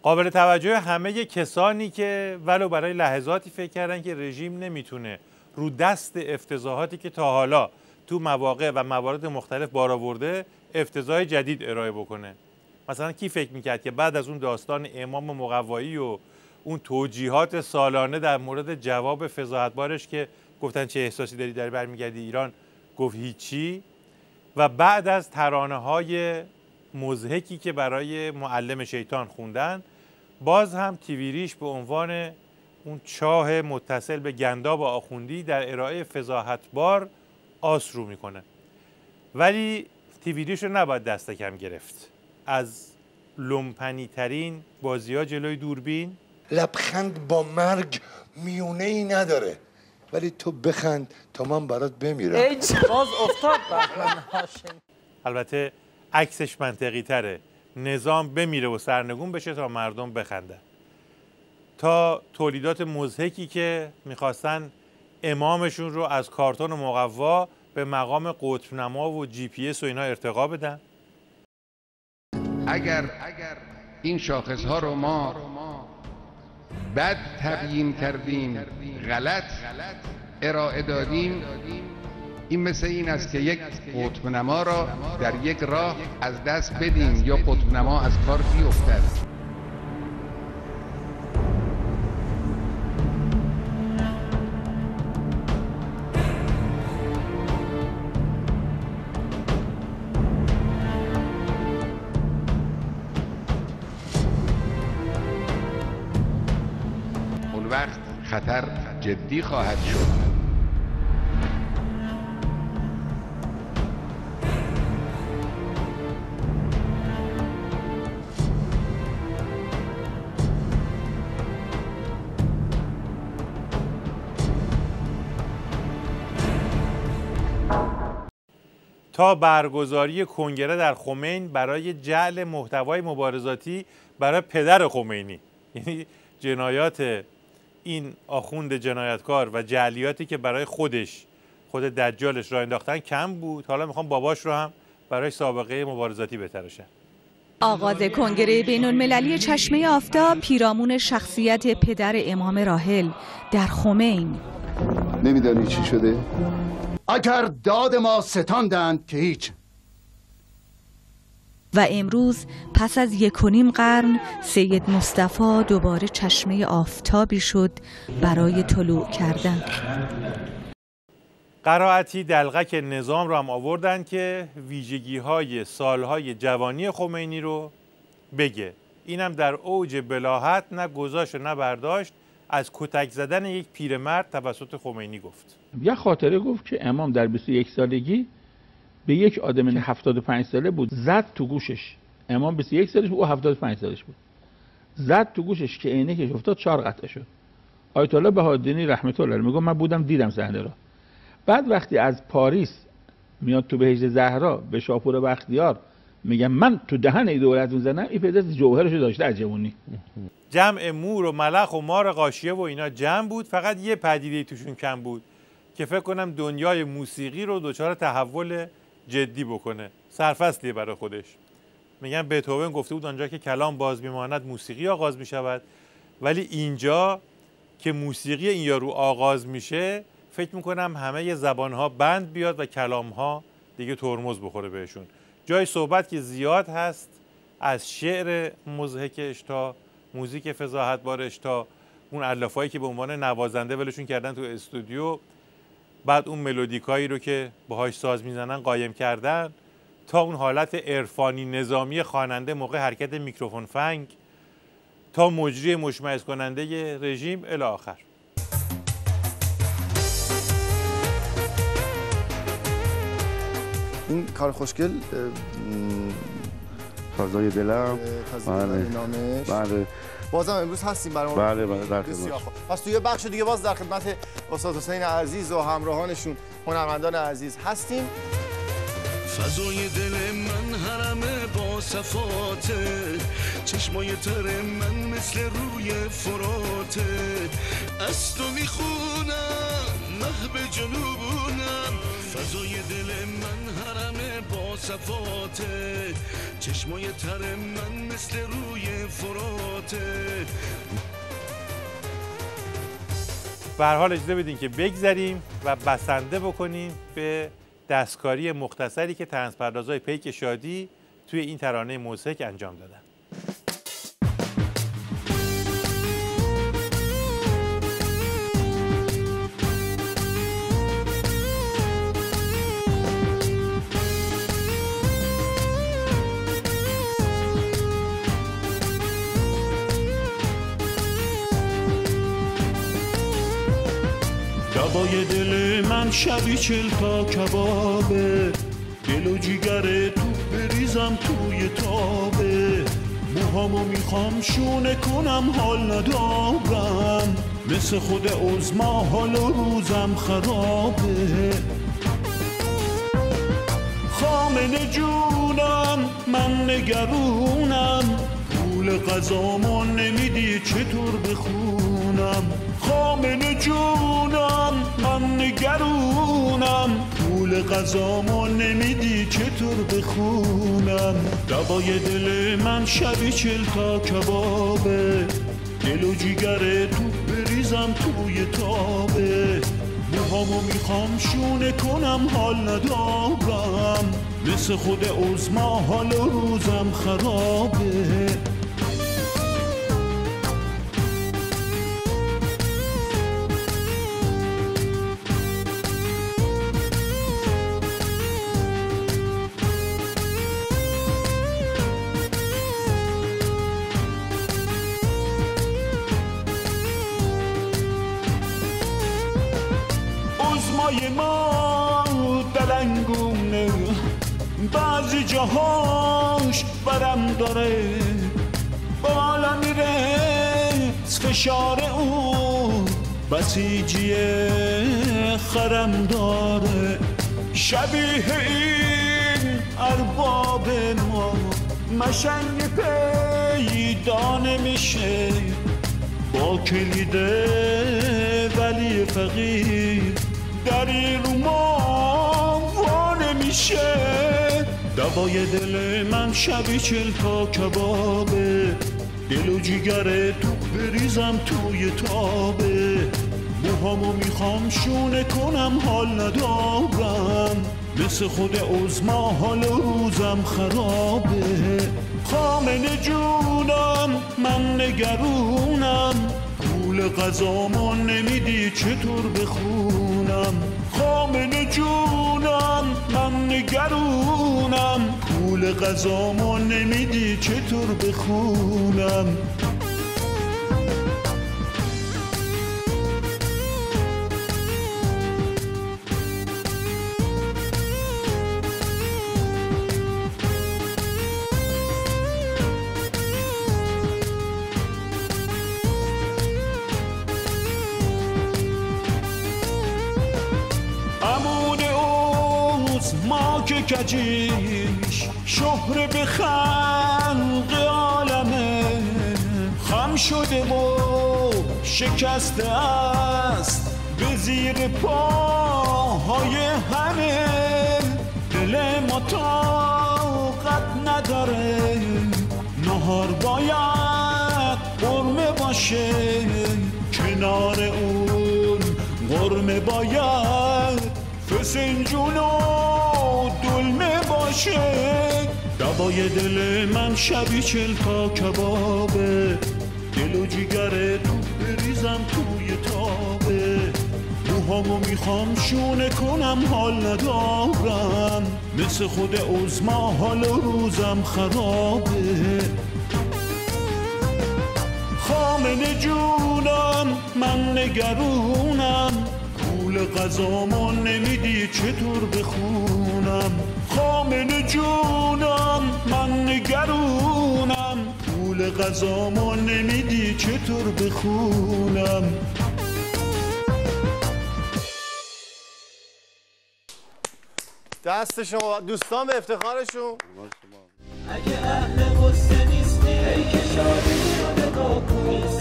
قابل توجه همه کسانی که ولو برای لحظاتی فکر کردن که رژیم نمیتونه رو دست افتضاحاتی که تا حالا تو مواقع و موارد مختلف بار آورده افتضاح جدید ارائه بکنه. مثلا کی فکر میکرد که بعد از اون داستان امام مقوایی و اون توجیهات سالانه در مورد جواب فضاحتبارش که گفتن چه احساسی داری در برمیگردی ایران، گفت هیچی، و بعد از ترانه‌های مضحکی که برای معلم شیطان خوندن، باز هم تیویریش به عنوان اون چاه متصل به گنداب آخوندی در ارائه فضاحتبار آس رو میکنه. ولی تیویریش رو نباید دست کم گرفت. از لومپنی ترین بازی ها جلوی دوربین، لبخند با مرگ میونه ای نداره، ولی تو بخند تا من برات بمیرم. باز افتاد بهمن هاشمی. البته عکسش منطقی تره، نظام بمیره و سرنگون بشه تا مردم بخندن. تا تولیدات مضحکی که میخواستن امامشون رو از کارتون مقوا به مقام قطب‌نما و جی پی اس و اینا ارتقا بدن. اگر این شاخصها رو ما بد تبیین کردیم، غلط ارائه دادیم، این مثل این است که یک قطب‌نما را در یک راه از دست بدیم یا قطب‌نما از کار بیفتد. اون وقت خطر جدی خواهد شد. تا برگزاری کنگره در خمین برای جعل محتوای مبارزاتی برای پدر خمینی، یعنی جنایات این آخوند جنایتکار و جعلیاتی که برای خود دجالش را انداختن کم بود، حالا میخوام باباش رو هم برای سابقه مبارزاتی بتراشن. آغاز کنگره بین‌المللی چشمه آفتاب، پیرامون شخصیت پدر امام راحل در خمین. نمیدانی چی شده؟ اگر داد ما ستاندند که هیچ. و امروز پس از 1.5 قرن سید مصطفی دوباره چشمه آفتابی شد برای طلوع کردن. قرائتی دلغک نظام را هم آوردن که ویژگی‌های سالهای جوانی خمینی رو بگه. اینم در اوج بلاهت نه گذاشت و نه برداشت از کتک زدن یک پیرمرد توسط خمینی گفت. یه خاطره گفت که امام در 21 سالگی به یک آدم 75 ساله بود زد تو گوشش. امام 21 سالش بود، او 75 سالش بود. زد تو گوشش که عینکش افتاد 4 قطعه شد. آیت الله بهادینی رحمت الله میگه من بودم دیدم صحنه را. بعد وقتی از پاریس میاد تو بهشت زهرا به شاپور بختیار میگم من تو دهن ای دولت میزنم، این پدر جوهرشو داشته از جوونی. جمع مور و ملخ و مار غاشیه و اینا جمع بود، فقط یه پدیده توشون کم بود که فکر کنم دنیای موسیقی رو دچار تحول جدی بکنه. سرفصلیه برای خودش. میگن بتهوون گفته بود آنجا که کلام باز میماند موسیقی آغاز میشود، ولی اینجا که موسیقی این یارو آغاز میشه فکر میکنم همه زبانها بند بیاد و کلامها دیگه ترمز بخوره بهشون. جای صحبت که زیاد هست، از شعر مضحکش تا موزیک فضاحتبارش تا اون الافایی که به عنوان نوازنده ولشون کردن تو استودیو، بعد اون ملودیکایی رو که باهاش ساز میزنن قایم کردن، تا اون حالت عرفانی نظامی خواننده موقع حرکت میکروفون فنگ، تا مجری مشمئز کننده رژیم الی آخر. این کار خوشگل فضای دلم، بله. بازم امروز هستیم برای ما. بله در خدمت. پس توی بخش دیگه باز در خدمت استاد حسین عزیز و همراهانشون هنرمندان عزیز هستیم. فضای دل من حرم با صفاته، چشمای تر من مثل روی فراته، از تو میخونم مهب جنوبونم، فضای دل من حرم با صفاته، چشمای تر من مثل روی فراته، به هر حال اجازه بدین که بگذریم و بسنده بکنیم به دستکاری مختصری که طنزپردازهای پیک شادی توی این ترانه موسیقی انجام دادن. دوای دل من شبی 40 تا کبابه، دل و جیگر تو بریزم توی تابه، موهامو میخوام شونه کنم حال ندارم، مثل خود عظما حال و روزم خرابه. خامنه جونم من نگرونم، پول غذامو نمیدی چطور بخونم. خامنه جونم من نگرونم، پول غذامو نمیدی چطور بخونم. دوای دل من شبی 40 تا کبابه، دل و جیگر تو بریزم توی تابه، موهامو میخوام شونه کنم حال ندارم، مثل خود عظما حال و روزم خرابه. عظمای ما دلنگونه، بعضی جاهاش برم داره، بالا میره فشار اون، بسیجی خرم داره. شبیه این ارباب ما مشنگ پیدا نمیشه، با کلید ولی فقیر دری رو ما وا نمیشه. دوای دل من شبی 40 تا کبابه، دل و جیگر تو بریزم توی تابه، موهامو میخوام شونه کنم حال ندارم، مثل خود عظما حال و روزم خرابه. خامنه جونم من نگرونم، پول غذامو نمیدی چطور بخونم. خامنه جونم من نگرونم، پول غذامو نمیدی چطور بخونم. کجیش شهره به خلق عالمه، خم شده و شکسته است به زیر پاهای همه. دل ما طاقت نداره، نهار باید قرمه باشه، کنار اون قرمه باید فسنجون و دلمه باشه. دوای دل من شبی 40 تا کبابه، دل و جیگر تو بریزم توی تابه، موهامو میخوام شونه کنم حال ندارم، مثل خود عظما حال و روزم خرابه. خامنه جونم من نگرونم، پول غذامو نمیدی چطور بخونم. خامنه جونم من نگرونم، پول غذامو نمیدی چطور بخونم. دست شما دوستان به افتخارشون. اگه اهل قصه نیستی ای که شادی شده با کویست